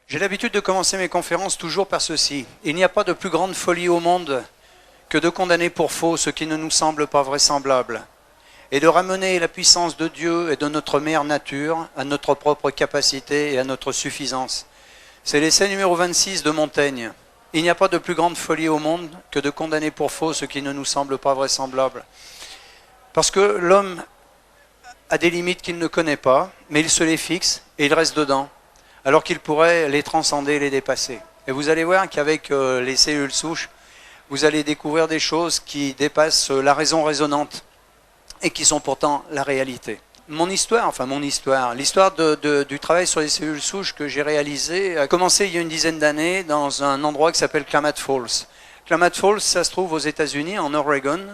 J'ai l'habitude de commencer mes conférences toujours par ceci. Il n'y a pas de plus grande folie au monde que de condamner pour faux ce qui ne nous semble pas vraisemblable, et de ramener la puissance de Dieu et de notre mère nature à notre propre capacité et à notre suffisance. C'est l'essai numéro 26 de Montaigne. Il n'y a pas de plus grande folie au monde que de condamner pour faux ce qui ne nous semble pas vraisemblable. Parce que l'homme a des limites qu'il ne connaît pas, mais il se les fixe et il reste dedans, alors qu'il pourrait les transcender, les dépasser. Et vous allez voir qu'avec les cellules souches, vous allez découvrir des choses qui dépassent la raison raisonnante et qui sont pourtant la réalité. L'histoire du travail sur les cellules souches que j'ai réalisé a commencé il y a une dizaine d'années dans un endroit qui s'appelle Klamath Falls. Klamath Falls, ça se trouve aux États-Unis, en Oregon,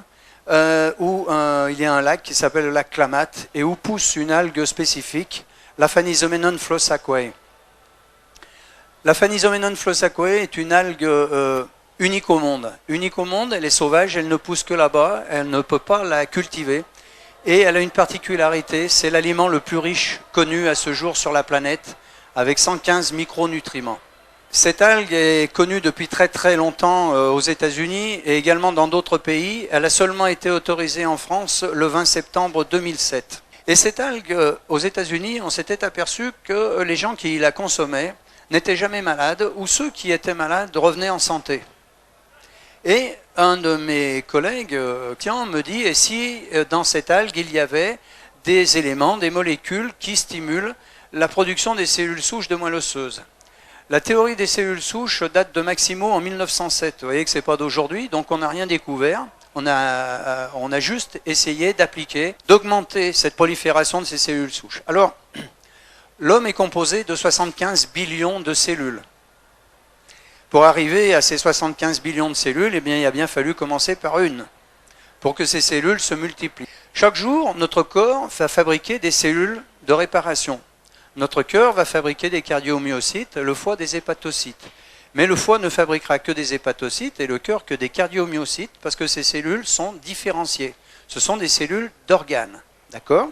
où il y a un lac qui s'appelle le lac Klamath et où pousse une algue spécifique, la Phanizomenon flosaceae. La Phanizomenon flosaceae est une algue unique au monde. Unique au monde, elle est sauvage, elle ne pousse que là-bas, elle ne peut pas la cultiver. Et elle a une particularité, c'est l'aliment le plus riche connu à ce jour sur la planète, avec 115 micronutriments. Cette algue est connue depuis très très longtemps aux États-Unis et également dans d'autres pays. Elle a seulement été autorisée en France le 20 septembre 2007. Et cette algue, aux États-Unis, on s'était aperçu que les gens qui la consommaient n'étaient jamais malades, ou ceux qui étaient malades revenaient en santé. Et un de mes collègues me dit, et si dans cette algue il y avait des éléments, des molécules qui stimulent la production des cellules souches de moelle osseuse. La théorie des cellules souches date de Maximo en 1907. Vous voyez que ce n'est pas d'aujourd'hui, donc on n'a rien découvert. On a juste essayé d'appliquer, d'augmenter cette prolifération de ces cellules souches. Alors, l'homme est composé de 75 billions de cellules. Pour arriver à ces 75 billions de cellules, eh bien, il a bien fallu commencer par une, pour que ces cellules se multiplient. Chaque jour, notre corps va fabriquer des cellules de réparation. Notre cœur va fabriquer des cardiomyocytes, le foie des hépatocytes. Mais le foie ne fabriquera que des hépatocytes et le cœur que des cardiomyocytes, parce que ces cellules sont différenciées. Ce sont des cellules d'organes, d'accord ?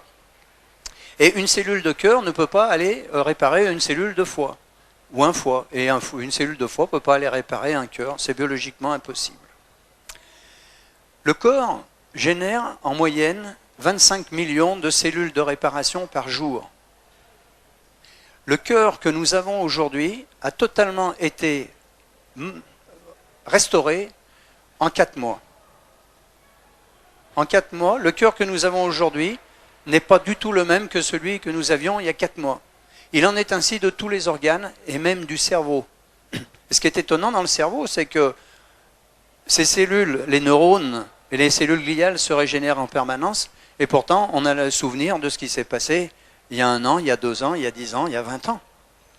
Et une cellule de cœur ne peut pas aller réparer une cellule de foie. Ou un foie, et une cellule de foie ne peut pas aller réparer un cœur, c'est biologiquement impossible. Le corps génère en moyenne 25 millions de cellules de réparation par jour. Le cœur que nous avons aujourd'hui a totalement été restauré en 4 mois. En 4 mois, le cœur que nous avons aujourd'hui n'est pas du tout le même que celui que nous avions il y a 4 mois. Il en est ainsi de tous les organes et même du cerveau. Et ce qui est étonnant dans le cerveau, c'est que ces cellules, les neurones et les cellules gliales se régénèrent en permanence et pourtant on a le souvenir de ce qui s'est passé il y a 1 an, il y a 2 ans, il y a 10 ans, il y a 20 ans.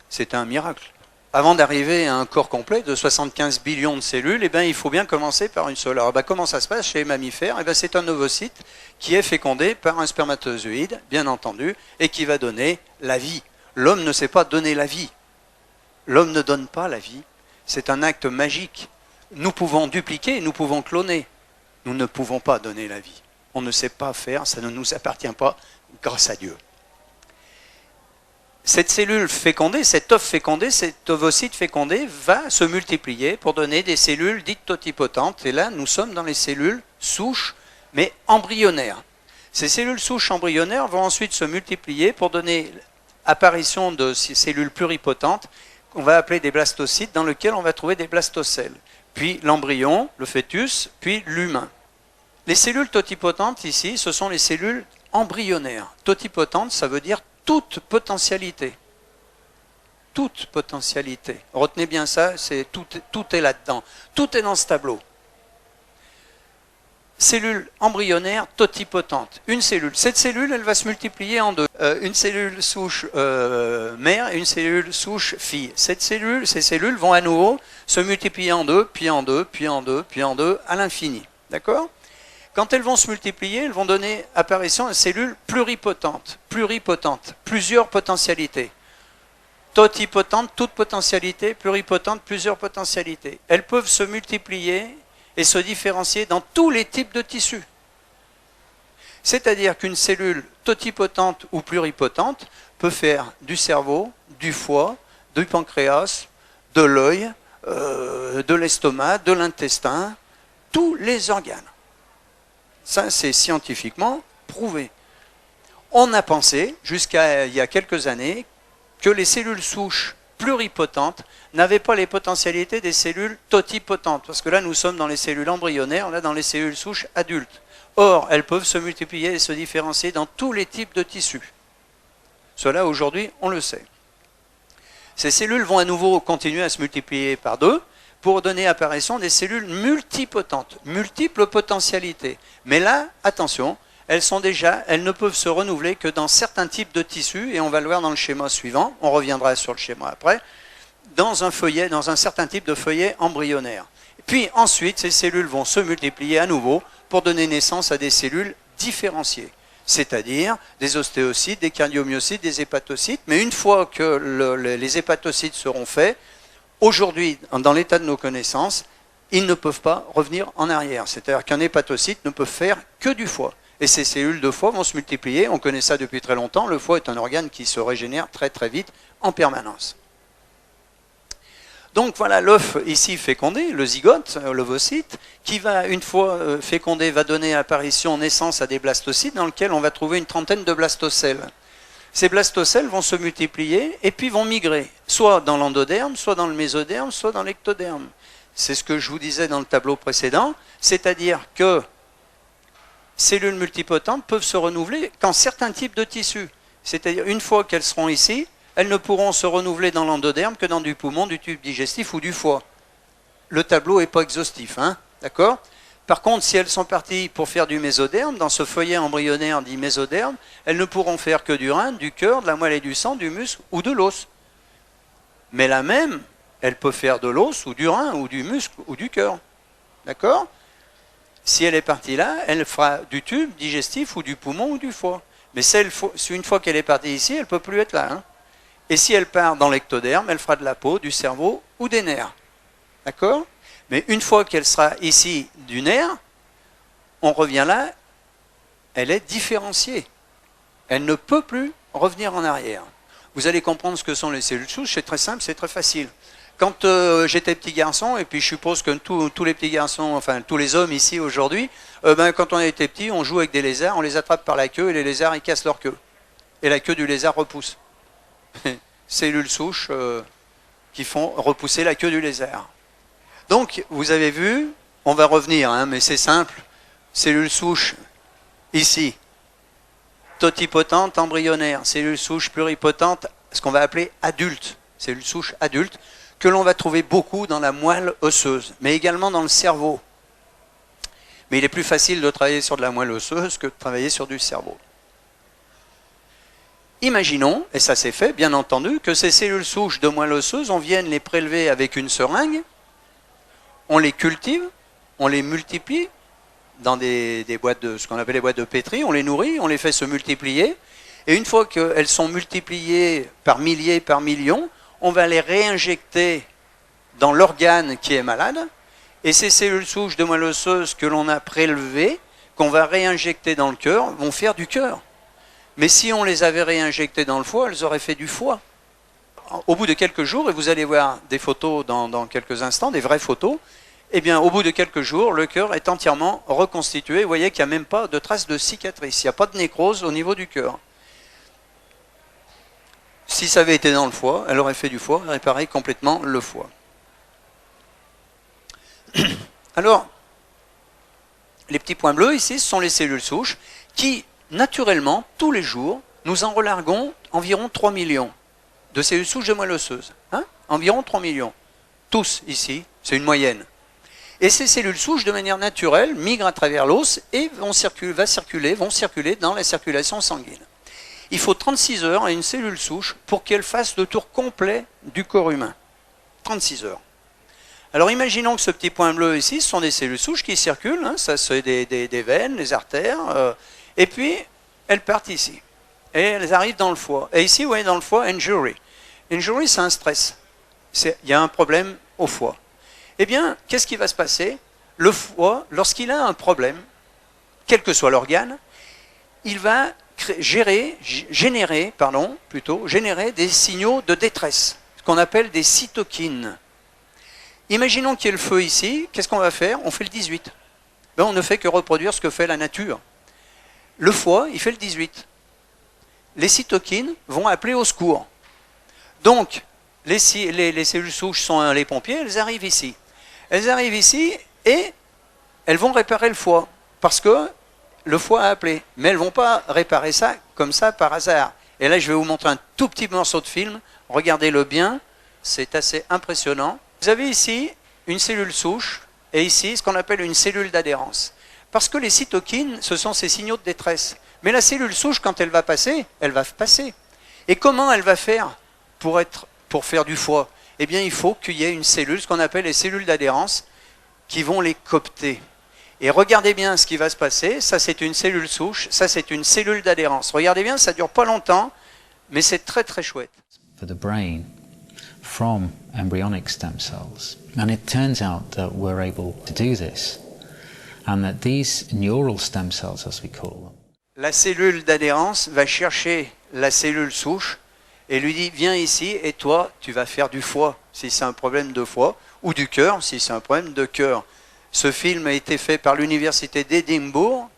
C'est un miracle. Avant d'arriver à un corps complet de 75 billions de cellules, eh bien, il faut bien commencer par une seule. Alors comment ça se passe chez les mammifères ? Eh bien, c'est un ovocyte qui est fécondé par un spermatozoïde, bien entendu, et qui va donner la vie. L'homme ne sait pas donner la vie. L'homme ne donne pas la vie. C'est un acte magique. Nous pouvons dupliquer, nous pouvons cloner. Nous ne pouvons pas donner la vie. On ne sait pas faire, ça ne nous appartient pas, grâce à Dieu. Cette cellule fécondée, cet œuf fécondé, cet ovocyte fécondé va se multiplier pour donner des cellules dites totipotentes. Et là, nous sommes dans les cellules souches, mais embryonnaires. Ces cellules souches embryonnaires vont ensuite se multiplier pour donner apparition de ces cellules pluripotentes qu'on va appeler des blastocytes, dans lesquels on va trouver des blastocèles. Puis l'embryon, le fœtus, puis l'humain. Les cellules totipotentes ici, ce sont les cellules embryonnaires. Totipotente, ça veut dire toute potentialité. Toute potentialité. Retenez bien ça, tout est là-dedans. Tout est dans ce tableau. Cellule embryonnaire totipotente. Une cellule. Cette cellule, elle va se multiplier en deux. Une cellule souche mère et une cellule souche fille. Ces cellules vont à nouveau se multiplier en deux, puis en deux, puis en deux, puis en deux, à l'infini. D'accord ? Quand elles vont se multiplier, elles vont donner apparition à cellules pluripotentes. Pluripotentes. Plusieurs potentialités. Totipotente, toute potentialité. Pluripotente, plusieurs potentialités. Elles peuvent se multiplier et se différencier dans tous les types de tissus. C'est-à-dire qu'une cellule totipotente ou pluripotente peut faire du cerveau, du foie, du pancréas, de l'œil, de l'estomac, de l'intestin, tous les organes. Ça, c'est scientifiquement prouvé. On a pensé, jusqu'à il y a quelques années, que les cellules souches pluripotentes n'avaient pas les potentialités des cellules totipotentes. Parce que là, nous sommes dans les cellules embryonnaires, là, dans les cellules souches adultes. Or, elles peuvent se multiplier et se différencier dans tous les types de tissus. Cela, aujourd'hui, on le sait. Ces cellules vont à nouveau continuer à se multiplier par 2 pour donner apparition des cellules multipotentes, multiples potentialités. Mais là, attention, elles ne peuvent se renouveler que dans certains types de tissus, et on va le voir dans le schéma suivant, on reviendra sur le schéma après, dans un feuillet, dans un certain type de feuillet embryonnaire. Puis ensuite, ces cellules vont se multiplier à nouveau pour donner naissance à des cellules différenciées, c'est-à-dire des ostéocytes, des cardiomyocytes, des hépatocytes. Mais une fois que les hépatocytes seront faits, aujourd'hui, dans l'état de nos connaissances, ils ne peuvent pas revenir en arrière. C'est-à-dire qu'un hépatocyte ne peut faire que du foie. Et ces cellules de foie vont se multiplier. On connaît ça depuis très longtemps. Le foie est un organe qui se régénère très très vite en permanence. Donc voilà l'œuf ici fécondé, le zygote, l'ovocyte, qui va, une fois fécondé, va donner apparition, naissance à des blastocytes dans lesquels on va trouver une trentaine de blastocèles. Ces blastocèles vont se multiplier et puis vont migrer, soit dans l'endoderme, soit dans le mésoderme, soit dans l'ectoderme. C'est ce que je vous disais dans le tableau précédent, c'est-à-dire que cellules multipotentes peuvent se renouveler qu'en certains types de tissus. C'est-à-dire, une fois qu'elles seront ici, elles ne pourront se renouveler dans l'endoderme que dans du poumon, du tube digestif ou du foie. Le tableau n'est pas exhaustif, hein, d'accord ? Par contre, si elles sont parties pour faire du mésoderme, dans ce feuillet embryonnaire dit mésoderme, elles ne pourront faire que du rein, du cœur, de la moelle et du sang, du muscle ou de l'os. Mais la même, elle peut faire de l'os ou du rein ou du muscle ou du cœur. D'accord ? Si elle est partie là, elle fera du tube digestif ou du poumon ou du foie. Mais une fois qu'elle est partie ici, elle ne peut plus être là. Hein. Et si elle part dans l'ectoderme, elle fera de la peau, du cerveau ou des nerfs. D'accord ? Mais une fois qu'elle sera ici du nerf, on revient là, elle est différenciée. Elle ne peut plus revenir en arrière. Vous allez comprendre ce que sont les cellules souches, c'est très simple, c'est très facile. Quand j'étais petit garçon, et puis je suppose que tous les petits garçons, enfin tous les hommes ici aujourd'hui, quand on était petit, on joue avec des lézards, on les attrape par la queue et les lézards ils cassent leur queue. Et la queue du lézard repousse. Cellules souches qui font repousser la queue du lézard. Donc vous avez vu, on va revenir, hein, mais c'est simple, cellules souches ici, totipotentes embryonnaires, cellules souches pluripotentes, ce qu'on va appeler adultes, cellules souches adultes, que l'on va trouver beaucoup dans la moelle osseuse, mais également dans le cerveau. Mais il est plus facile de travailler sur de la moelle osseuse que de travailler sur du cerveau. Imaginons, et ça c'est fait, bien entendu, que ces cellules souches de moelle osseuse, on vienne les prélever avec une seringue, on les cultive, on les multiplie dans des boîtes de, ce qu'on appelle les boîtes de pétri, on les nourrit, on les fait se multiplier, et une fois qu'elles sont multipliées par milliers, par millions, on va les réinjecter dans l'organe qui est malade, et ces cellules souches de moelle osseuse que l'on a prélevées, qu'on va réinjecter dans le cœur, vont faire du cœur. Mais si on les avait réinjectées dans le foie, elles auraient fait du foie. Au bout de quelques jours, et vous allez voir des photos dans quelques instants, des vraies photos, eh bien, au bout de quelques jours, le cœur est entièrement reconstitué. Vous voyez qu'il n'y a même pas de traces de cicatrice, il n'y a pas de nécrose au niveau du cœur. Si ça avait été dans le foie, elle aurait fait du foie, réparé complètement le foie. Alors, les petits points bleus ici, ce sont les cellules souches qui, naturellement, tous les jours, nous en relarguons environ 3 millions de cellules souches de moelle osseuse. Hein, environ 3 millions. Tous ici, c'est une moyenne. Et ces cellules souches, de manière naturelle, migrent à travers l'os et vont circuler dans la circulation sanguine. Il faut 36 heures à une cellule souche pour qu'elle fasse le tour complet du corps humain. 36 heures. Alors imaginons que ce petit point bleu ici, ce sont des cellules souches qui circulent, hein, ça c'est des veines, des artères, et puis elles partent ici. Et elles arrivent dans le foie. Et ici, vous voyez dans le foie, injury. Injury, c'est un stress. Il y a un problème au foie. Eh bien, qu'est-ce qui va se passer? Le foie, lorsqu'il a un problème, quel que soit l'organe, il va générer des signaux de détresse, ce qu'on appelle des cytokines. Imaginons qu'il y ait le feu ici, qu'est-ce qu'on va faire? On fait le 18. Ben, on ne fait que reproduire ce que fait la nature. Le foie, il fait le 18. Les cytokines vont appeler au secours. Donc, les cellules souches sont les pompiers, elles arrivent ici. Elles arrivent ici et elles vont réparer le foie, parce que le foie a appelé. Mais elles ne vont pas réparer ça comme ça par hasard. Et là, je vais vous montrer un tout petit morceau de film. Regardez-le bien, c'est assez impressionnant. Vous avez ici une cellule souche et ici ce qu'on appelle une cellule d'adhérence. Parce que les cytokines, ce sont ces signaux de détresse. Mais la cellule souche, quand elle va passer, elle va passer. Et comment elle va faire pour faire du foie? Eh bien, il faut qu'il y ait une cellule, ce qu'on appelle les cellules d'adhérence, qui vont les coopter. Et regardez bien ce qui va se passer. Ça, c'est une cellule souche. Ça, c'est une cellule d'adhérence. Regardez bien, ça ne dure pas longtemps, mais c'est très, très chouette. For the brain from embryonic stem cells. And it turns out that we're able to do this. And that these neural stem cells, as we call them. La cellule d'adhérence va chercher la cellule souche et lui dit, viens ici et toi, tu vas faire du foie, si c'est un problème de foie, ou du cœur, si c'est un problème de cœur. Ce film a été fait par l'université d'Édimbourg.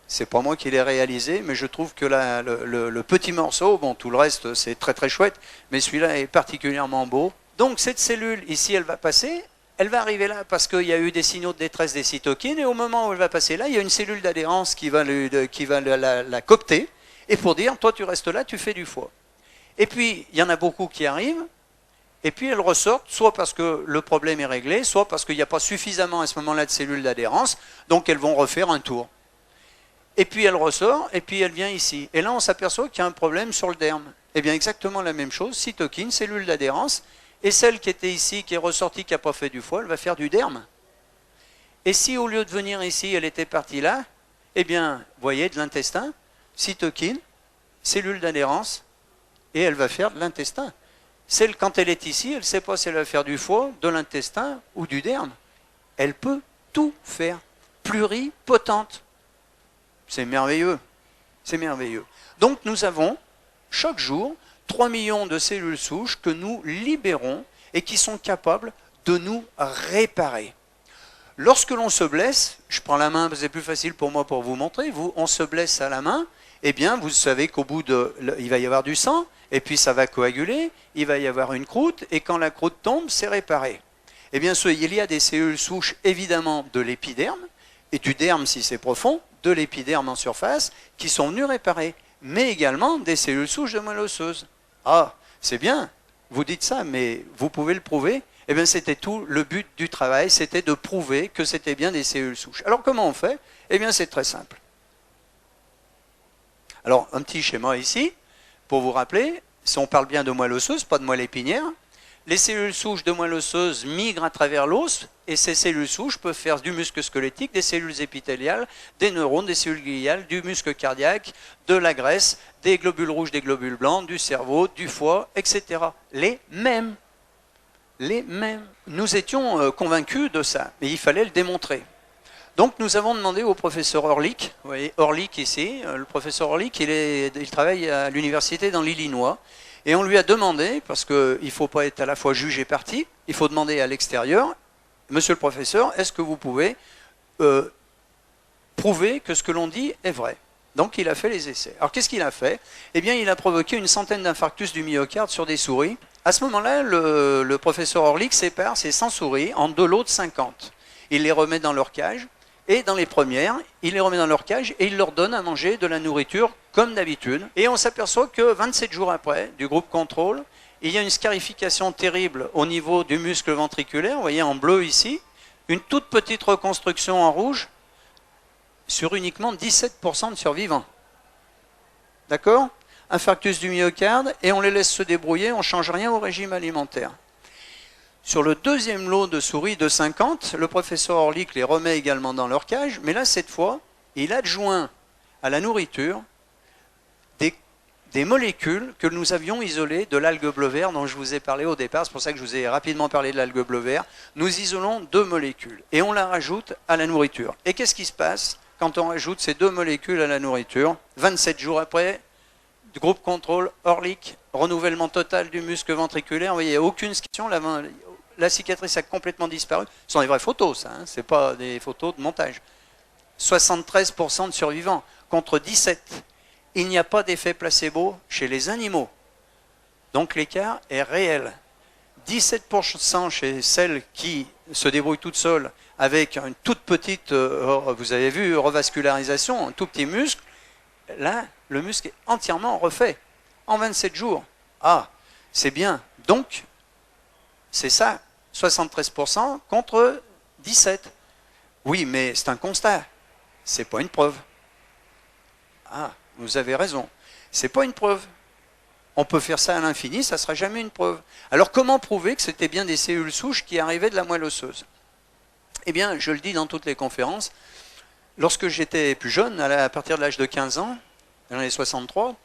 C'est pas moi qui l'ai réalisé, mais je trouve que le petit morceau, bon, tout le reste, c'est très très chouette, mais celui-là est particulièrement beau. Donc cette cellule, ici, elle va passer, elle va arriver là parce qu'il y a eu des signaux de détresse des cytokines, et au moment où elle va passer là, il y a une cellule d'adhérence qui va la coopter, et pour dire, toi tu restes là, tu fais du foie. Et puis, il y en a beaucoup qui arrivent, et puis elles ressortent, soit parce que le problème est réglé, soit parce qu'il n'y a pas suffisamment à ce moment-là de cellules d'adhérence, donc elles vont refaire un tour. Et puis elle ressort, et puis elle vient ici. Et là, on s'aperçoit qu'il y a un problème sur le derme. Eh bien, exactement la même chose, cytokine, cellule d'adhérence, et celle qui était ici, qui est ressortie, qui n'a pas fait du foie, elle va faire du derme. Et si au lieu de venir ici, elle était partie là, eh bien, vous voyez, de l'intestin, cytokine, cellule d'adhérence, et elle va faire de l'intestin. Celle, quand elle est ici, elle ne sait pas si elle va faire du foie, de l'intestin ou du derme. Elle peut tout faire, pluripotente. C'est merveilleux, c'est merveilleux. Donc nous avons chaque jour 3 millions de cellules souches que nous libérons et qui sont capables de nous réparer. Lorsque l'on se blesse, je prends la main, c'est plus facile pour moi pour vous montrer, on se blesse à la main, eh bien vous savez qu'au bout il va y avoir du sang, et puis ça va coaguler, il va y avoir une croûte, et quand la croûte tombe, c'est réparé. Eh bien il y a des cellules souches évidemment de l'épiderme, et du derme si c'est profond, de l'épiderme en surface, qui sont venus réparer, mais également des cellules souches de moelle osseuse. Ah, c'est bien, vous dites ça, mais vous pouvez le prouver. Eh bien, c'était tout le but du travail, c'était de prouver que c'était bien des cellules souches. Alors, comment on fait? Eh bien, c'est très simple. Alors, un petit schéma ici, pour vous rappeler, si on parle bien de moelle osseuse, pas de moelle épinière, les cellules souches de moelle osseuse migrent à travers l'os, et ces cellules souches peuvent faire du muscle squelettique, des cellules épithéliales, des neurones, des cellules gliales, du muscle cardiaque, de la graisse, des globules rouges, des globules blancs, du cerveau, du foie, etc. Les mêmes. Les mêmes. Nous étions convaincus de ça, mais il fallait le démontrer. Donc nous avons demandé au professeur Orlik, vous voyez Orlik ici, le professeur Orlik, il travaille à l'université dans l'Illinois, et on lui a demandé, parce qu'il ne faut pas être à la fois juge et partie, il faut demander à l'extérieur, monsieur le professeur, est-ce que vous pouvez prouver que ce que l'on dit est vrai? Donc il a fait les essais. Alors qu'est-ce qu'il a fait? Eh bien il a provoqué une centaine d'infarctus du myocarde sur des souris. À ce moment-là, le professeur Orlik sépare ces 100 souris en 2 lots de 50. Il les remet dans leur cage, et dans les premières, il les remet dans leur cage et il leur donne à manger de la nourriture comme d'habitude. Et on s'aperçoit que 27 jours après, du groupe contrôle, il y a une scarification terrible au niveau du muscle ventriculaire, vous voyez en bleu ici, une toute petite reconstruction en rouge sur uniquement 17% de survivants. D'accord? Infarctus du myocarde, et on les laisse se débrouiller, on ne change rien au régime alimentaire. Sur le deuxième lot de souris de 50, le professeur Orlik les remet également dans leur cage, mais là, cette fois, il adjoint à la nourriture des molécules que nous avions isolées de l'algue bleu vert dont je vous ai parlé au départ. C'est pour ça que je vous ai rapidement parlé de l'algue bleu vert. Nous isolons 2 molécules et on la rajoute à la nourriture. Et qu'est-ce qui se passe quand on rajoute ces 2 molécules à la nourriture? 27 jours après, du groupe contrôle, Orlik, renouvellement total du muscle ventriculaire. Vous voyez, il n'y a aucune scission. La cicatrice a complètement disparu. Ce sont des vraies photos, ça. Hein, ce n'est pas des photos de montage. 73% de survivants contre 17%. Il n'y a pas d'effet placebo chez les animaux. Donc l'écart est réel. 17% chez celles qui se débrouillent toutes seules avec une toute petite, vous avez vu, revascularisation, un tout petit muscle. Là, le muscle est entièrement refait en 27 jours. Ah, c'est bien. Donc, c'est ça, 73% contre 17%. Oui, mais c'est un constat. C'est pas une preuve. Ah, vous avez raison. C'est pas une preuve. On peut faire ça à l'infini, ça ne sera jamais une preuve. Alors comment prouver que c'était bien des cellules souches qui arrivaient de la moelle osseuse? Eh bien, je le dis dans toutes les conférences, lorsque j'étais plus jeune, à partir de l'âge de 15 ans, dans les 63,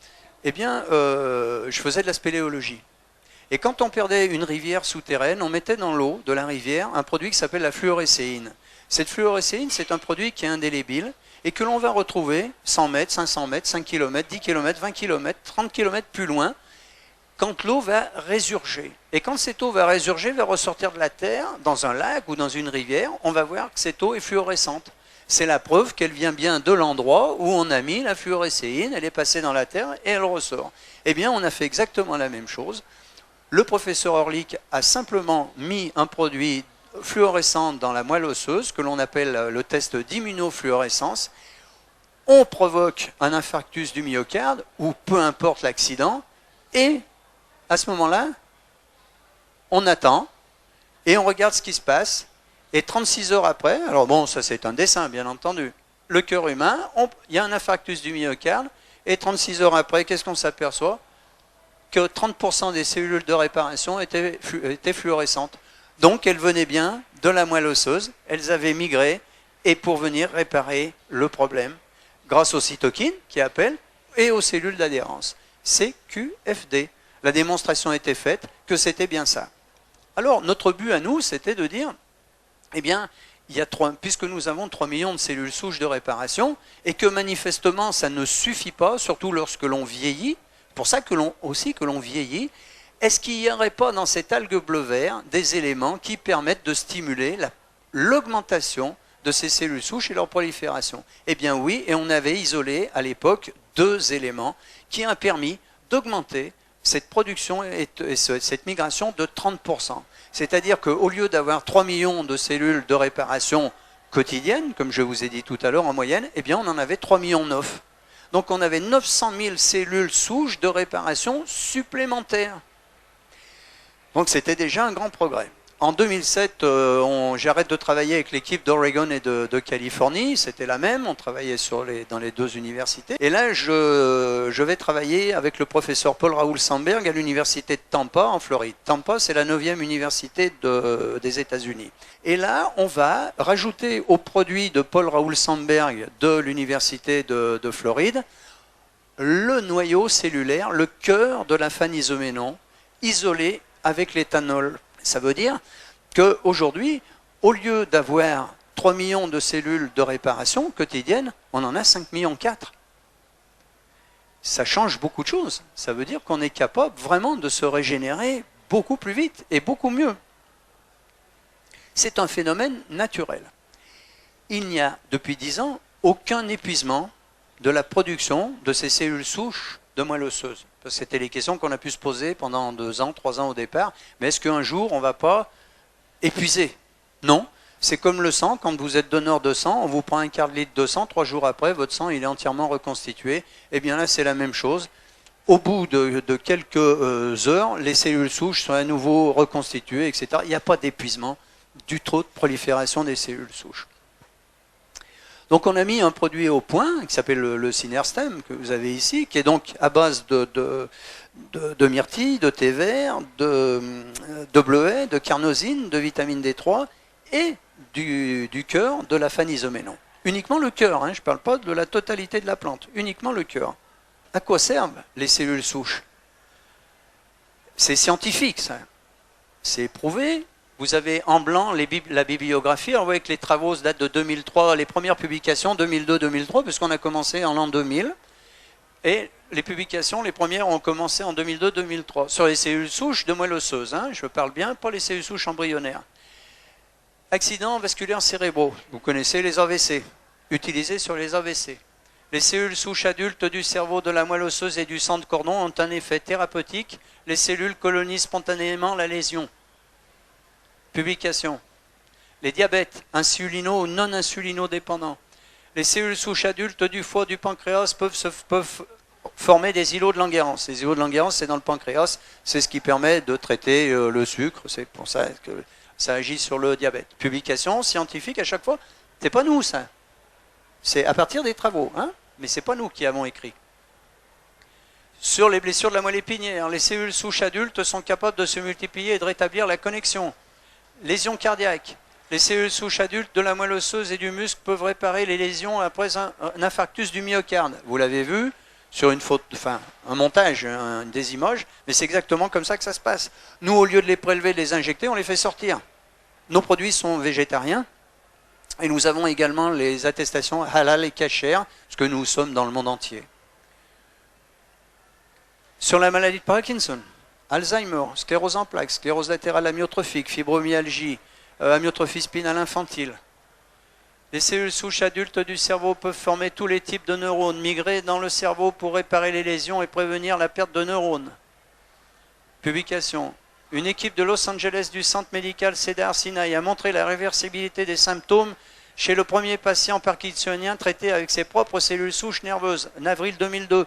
eh bien, je faisais de la spéléologie. Et quand on perdait une rivière souterraine, on mettait dans l'eau de la rivière un produit qui s'appelle la fluorécéine. Cette fluorécéine, c'est un produit qui est indélébile et que l'on va retrouver 100 mètres, 500 mètres, 5 km, 10 km, 20 km, 30 km plus loin, quand l'eau va résurger. Et quand cette eau va résurger, va ressortir de la terre, dans un lac ou dans une rivière, on va voir que cette eau est fluorescente. C'est la preuve qu'elle vient bien de l'endroit où on a mis la fluorécéine, elle est passée dans la terre et elle ressort. Eh bien, on a fait exactement la même chose. Le professeur Orlik a simplement mis un produit fluorescent dans la moelle osseuse, que l'on appelle le test d'immunofluorescence. On provoque un infarctus du myocarde, ou peu importe l'accident, et à ce moment-là, on attend et on regarde ce qui se passe. Et 36 heures après, alors bon, ça c'est un dessin bien entendu, le cœur humain, il y a un infarctus du myocarde, et 36 heures après, qu'est-ce qu'on s'aperçoit? Que 30% des cellules de réparation étaient fluorescentes. Donc elles venaient bien de la moelle osseuse, elles avaient migré, et pour venir réparer le problème, grâce aux cytokines qui appellent, et aux cellules d'adhérence. CQFD. La démonstration était faite que c'était bien ça. Alors, notre but à nous, c'était de dire, eh bien, puisque nous avons 3 millions de cellules souches de réparation, et que manifestement, ça ne suffit pas, surtout lorsque l'on vieillit, pour ça que l'on vieillit, est-ce qu'il n'y aurait pas dans cette algue bleu-vert des éléments qui permettent de stimuler l'augmentation de ces cellules souches et leur prolifération? Eh bien oui, et on avait isolé à l'époque 2 éléments qui ont permis d'augmenter cette production et cette migration de 30%. C'est-à-dire qu'au lieu d'avoir 3 millions de cellules de réparation quotidiennes, comme je vous ai dit tout à l'heure en moyenne, eh bien on en avait 3,9 millions. Donc on avait 900 000 cellules souches de réparation supplémentaires. Donc c'était déjà un grand progrès. En 2007, j'arrête de travailler avec l'équipe d'Oregon et de Californie, c'était la même, on travaillait dans les 2 universités. Et là, je vais travailler avec le professeur Paul-Raoul Sandberg à l'université de Tampa, en Floride. Tampa, c'est la 9e université des États-Unis. Et là, on va rajouter au produit de Paul-Raoul Sandberg de l'université de Floride le noyau cellulaire, le cœur de la phanisoménon, isolé avec l'éthanol. Ça veut dire qu'aujourd'hui, au lieu d'avoir 3 millions de cellules de réparation quotidiennes, on en a 5,4 millions. Ça change beaucoup de choses. Ça veut dire qu'on est capable vraiment de se régénérer beaucoup plus vite et beaucoup mieux. C'est un phénomène naturel. Il n'y a, depuis 10 ans, aucun épuisement de la production de ces cellules souches de moelle osseuse. C'était les questions qu'on a pu se poser pendant 2 ans, 3 ans au départ. Mais est-ce qu'un jour, on ne va pas épuiser? Non. C'est comme le sang. Quand vous êtes donneur de sang, on vous prend un quart de litre de sang. 3 jours après, votre sang il est entièrement reconstitué. Eh bien là, c'est la même chose. Au bout de quelques heures, les cellules souches sont à nouveau reconstituées, etc. Il n'y a pas d'épuisement du trop de prolifération des cellules souches. Donc on a mis un produit au point qui s'appelle le Synerstem que vous avez ici, qui est donc à base de myrtille, de thé vert, de bleuet, de carnosine, de vitamine D3 et du cœur de la phanisoménon. Uniquement le cœur, hein, je ne parle pas de la totalité de la plante, uniquement le cœur. À quoi servent les cellules souches? C'est scientifique ça, c'est prouvé. Vous avez en blanc la bibliographie. Alors vous voyez que les travaux datent de 2003, les premières publications 2002-2003, puisqu'on a commencé en l'an 2000. Et les publications, les premières ont commencé en 2002-2003, sur les cellules souches de moelle osseuse, hein, je parle bien, pas les cellules souches embryonnaires. Accidents vasculaires cérébraux, vous connaissez les AVC, utilisés sur les AVC. Les cellules souches adultes du cerveau, de la moelle osseuse et du sang de cordon ont un effet thérapeutique. Les cellules colonisent spontanément la lésion. Publication. Les diabètes, insulino ou non insulino-dépendants. Les cellules souches adultes du foie, du pancréas peuvent former des îlots de Langerhans. Les îlots de Langerhans, c'est dans le pancréas, c'est ce qui permet de traiter le sucre, c'est pour ça que ça agit sur le diabète. Publication scientifique à chaque fois, c'est pas nous ça. C'est à partir des travaux, hein, mais c'est pas nous qui avons écrit. Sur les blessures de la moelle épinière, les cellules souches adultes sont capables de se multiplier et de rétablir la connexion. Lésions cardiaques. Les cellules souches adultes de la moelle osseuse et du muscle peuvent réparer les lésions après un infarctus du myocarde. Vous l'avez vu sur une photo, enfin un montage, des images, mais c'est exactement comme ça que ça se passe. Nous, au lieu de les prélever, de les injecter, on les fait sortir. Nos produits sont végétariens et nous avons également les attestations halal et kasher, parce que nous sommes dans le monde entier. Sur la maladie de Parkinson, Alzheimer, sclérose en plaques, sclérose latérale amyotrophique, fibromyalgie, amyotrophie spinale infantile. Les cellules souches adultes du cerveau peuvent former tous les types de neurones, migrer dans le cerveau pour réparer les lésions et prévenir la perte de neurones. Publication. Une équipe de Los Angeles du centre médical Cedars-Sinai a montré la réversibilité des symptômes chez le premier patient parkinsonien traité avec ses propres cellules souches nerveuses, en avril 2002.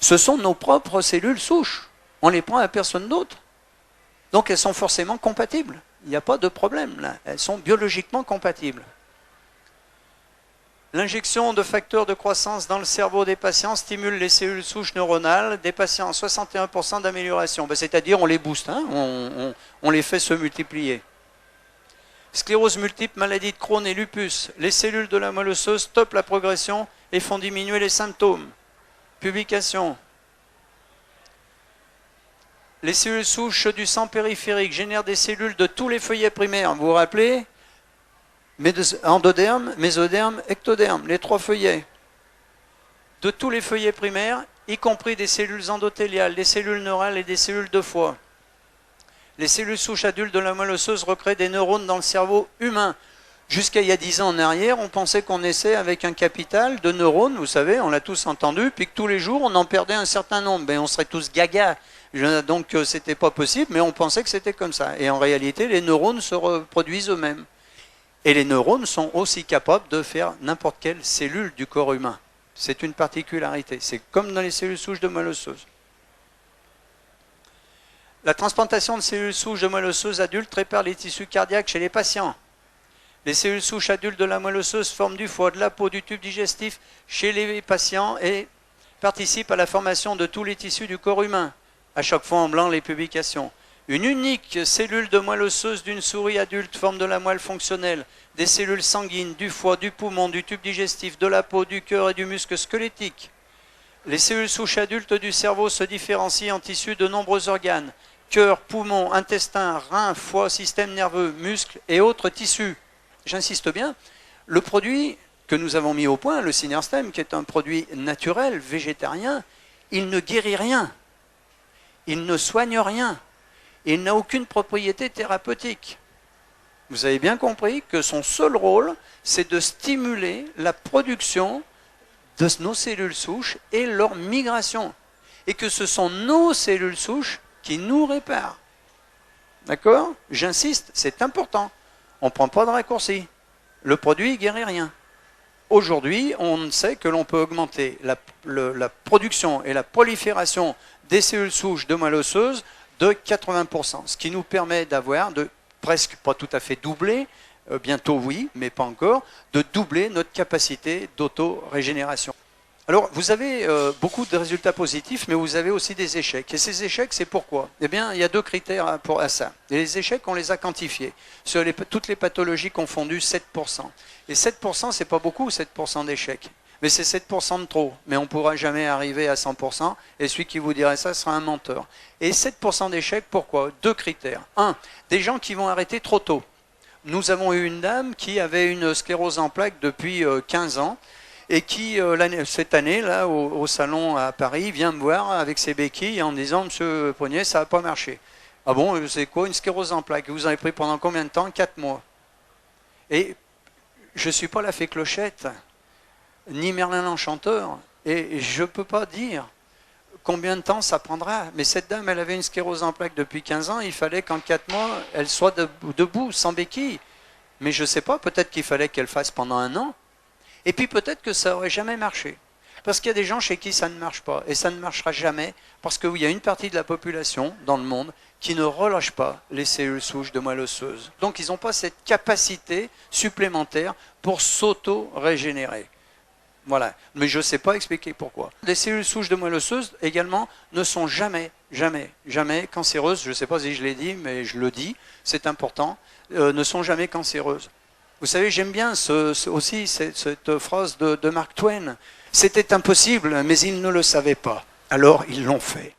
Ce sont nos propres cellules souches. On les prend à personne d'autre. Donc elles sont forcément compatibles. Il n'y a pas de problème là. Elles sont biologiquement compatibles. L'injection de facteurs de croissance dans le cerveau des patients stimule les cellules souches neuronales. Des patients, 61% d'amélioration. C'est-à-dire on les booste, hein, on les fait se multiplier. Sclérose multiple, maladie de Crohn et lupus. Les cellules de la moelle osseuse stoppent la progression et font diminuer les symptômes. Publication. Les cellules souches du sang périphérique génèrent des cellules de tous les feuillets primaires. Vous vous rappelez? Endoderme, mésoderme, ectoderme, les trois feuillets. De tous les feuillets primaires, y compris des cellules endothéliales, des cellules neurales et des cellules de foie. Les cellules souches adultes de la moelle osseuse recréent des neurones dans le cerveau humain. Jusqu'à il y a 10 ans en arrière, on pensait qu'on naissait avec un capital de neurones, vous savez, on l'a tous entendu, puis que tous les jours, on en perdait un certain nombre. Ben, on serait tous gaga. Donc, c'était pas possible, mais on pensait que c'était comme ça. Et en réalité, les neurones se reproduisent eux-mêmes. Et les neurones sont aussi capables de faire n'importe quelle cellule du corps humain. C'est une particularité. C'est comme dans les cellules souches de moelle osseuse. La transplantation de cellules souches de moelle osseuse adultes répare les tissus cardiaques chez les patients. Les cellules souches adultes de la moelle osseuse forment du foie, de la peau, du tube digestif chez les patients et participent à la formation de tous les tissus du corps humain. À chaque fois en blanc les publications. Une unique cellule de moelle osseuse d'une souris adulte forme de la moelle fonctionnelle, des cellules sanguines, du foie, du poumon, du tube digestif, de la peau, du cœur et du muscle squelettique. Les cellules souches adultes du cerveau se différencient en tissus de nombreux organes, cœur, poumon, intestin, rein, foie, système nerveux, muscles et autres tissus. J'insiste bien, le produit que nous avons mis au point, le Synerstem, qui est un produit naturel, végétarien, il ne guérit rien, il ne soigne rien. Il n'a aucune propriété thérapeutique. Vous avez bien compris que son seul rôle, c'est de stimuler la production de nos cellules souches et leur migration. Et que ce sont nos cellules souches qui nous réparent. D'accord? J'insiste, c'est important. On ne prend pas de raccourci. Le produit ne guérit rien. Aujourd'hui, on sait que l'on peut augmenter la production et la prolifération des cellules souches de moelle osseuse de 80%, ce qui nous permet d'avoir, de presque pas tout à fait doubler, bientôt oui, mais pas encore, de doubler notre capacité d'auto-régénération. Alors, vous avez beaucoup de résultats positifs, mais vous avez aussi des échecs. Et ces échecs, c'est pourquoi? Eh bien, il y a 2 critères à ça. Et les échecs, on les a quantifiés. Sur toutes les pathologies confondues, 7%. Et 7%, c'est pas beaucoup, 7% d'échecs. Mais c'est 7% de trop. Mais on ne pourra jamais arriver à 100%. Et celui qui vous dirait ça sera un menteur. Et 7% d'échecs, pourquoi? 2 critères. 1, des gens qui vont arrêter trop tôt. Nous avons eu une dame qui avait une sclérose en plaques depuis 15 ans. et qui, cette année, là, au salon à Paris, vient me voir avec ses béquilles en me disant « Monsieur Poignet, ça n'a pas marché. » Ah bon, c'est quoi une sclérose en plaques? Vous avez pris pendant combien de temps? 4 mois. Et je ne suis pas la fée Clochette, ni Merlin l'Enchanteur, et je ne peux pas dire combien de temps ça prendra. Mais cette dame, elle avait une sclérose en plaques depuis 15 ans, il fallait qu'en 4 mois, elle soit debout, sans béquille. Mais je ne sais pas, peut-être qu'il fallait qu'elle fasse pendant 1 an. Et puis peut-être que ça n'aurait jamais marché. Parce qu'il y a des gens chez qui ça ne marche pas. Et ça ne marchera jamais parce qu'il y a une partie de la population dans le monde qui ne relâche pas les cellules souches de moelle osseuse. Donc ils n'ont pas cette capacité supplémentaire pour s'auto-régénérer. Voilà. Mais je ne sais pas expliquer pourquoi. Les cellules souches de moelle osseuse également ne sont jamais cancéreuses. Je ne sais pas si je l'ai dit, mais je le dis, c'est important. Ne sont jamais cancéreuses. Vous savez, j'aime bien aussi cette phrase de Mark Twain. C'était impossible, mais ils ne le savaient pas. Alors ils l'ont fait.